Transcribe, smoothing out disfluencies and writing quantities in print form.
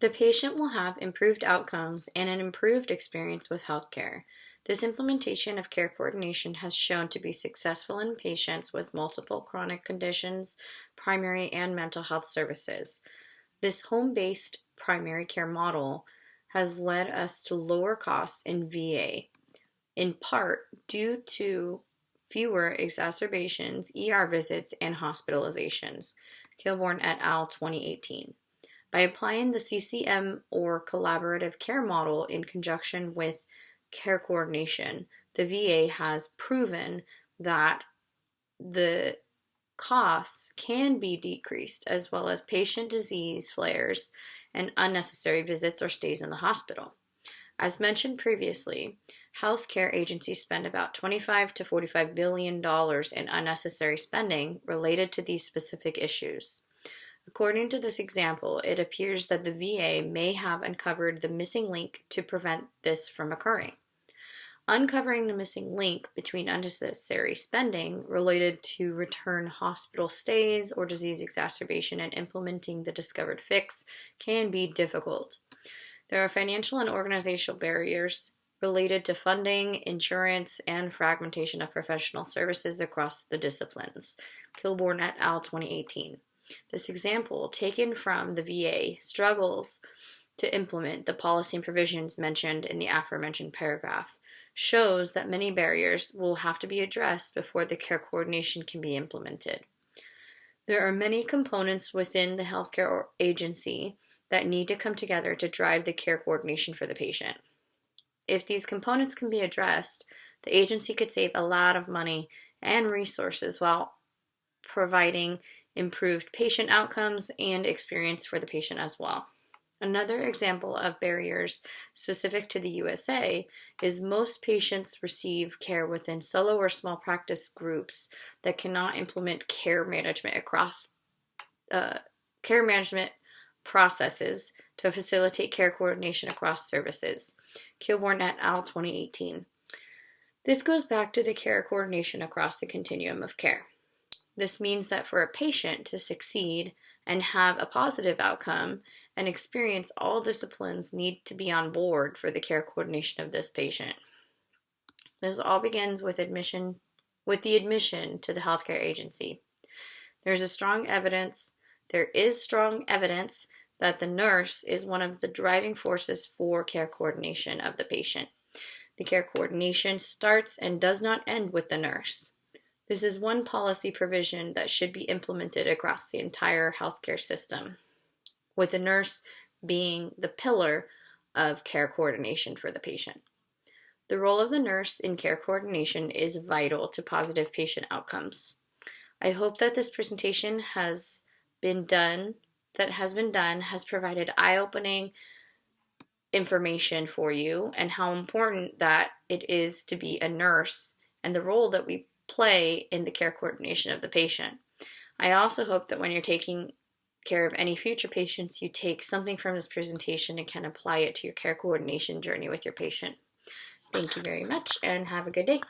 The patient will have improved outcomes and an improved experience with healthcare. This implementation of care coordination has shown to be successful in patients with multiple chronic conditions, primary and mental health services. This home-based primary care model has led us to lower costs in VA, in part due to fewer exacerbations, ER visits, and hospitalizations. Kilborn et al. 2018. By applying the CCM or collaborative care model in conjunction with care coordination, the VA has proven that the costs can be decreased, as well as patient disease flares and unnecessary visits or stays in the hospital. As mentioned previously, healthcare agencies spend about $25 to $45 billion in unnecessary spending related to these specific issues. According to this example, it appears that the VA may have uncovered the missing link to prevent this from occurring. Uncovering the missing link between unnecessary spending related to return hospital stays or disease exacerbation and implementing the discovered fix can be difficult. There are financial and organizational barriers related to funding, insurance, and fragmentation of professional services across the disciplines. Kilborn et al. 2018. This example, taken from the VA, struggles to implement the policy and provisions mentioned in the aforementioned paragraph, shows that many barriers will have to be addressed before the care coordination can be implemented. There are many components within the healthcare agency that need to come together to drive the care coordination for the patient. If these components can be addressed, the agency could save a lot of money and resources while providing improved patient outcomes and experience for the patient as well. Another example of barriers specific to the USA is most patients receive care within solo or small practice groups that cannot implement care management processes to facilitate care coordination across services. Kilborn et al. 2018. This goes back to the care coordination across the continuum of care. This means that for a patient to succeed and have a positive outcome and experience, all disciplines need to be on board for the care coordination of this patient. This all begins with the admission to the healthcare agency. There is strong evidence that the nurse is one of the driving forces for care coordination of the patient. The care coordination starts and does not end with the nurse. This is one policy provision that should be implemented across the entire healthcare system, with the nurse being the pillar of care coordination for the patient. The role of the nurse in care coordination is vital to positive patient outcomes. I hope that this presentation has provided eye-opening information for you and how important that it is to be a nurse and the role that we play in the care coordination of the patient. I also hope that when you're taking care of any future patients, you take something from this presentation and can apply it to your care coordination journey with your patient. Thank you very much and have a good day.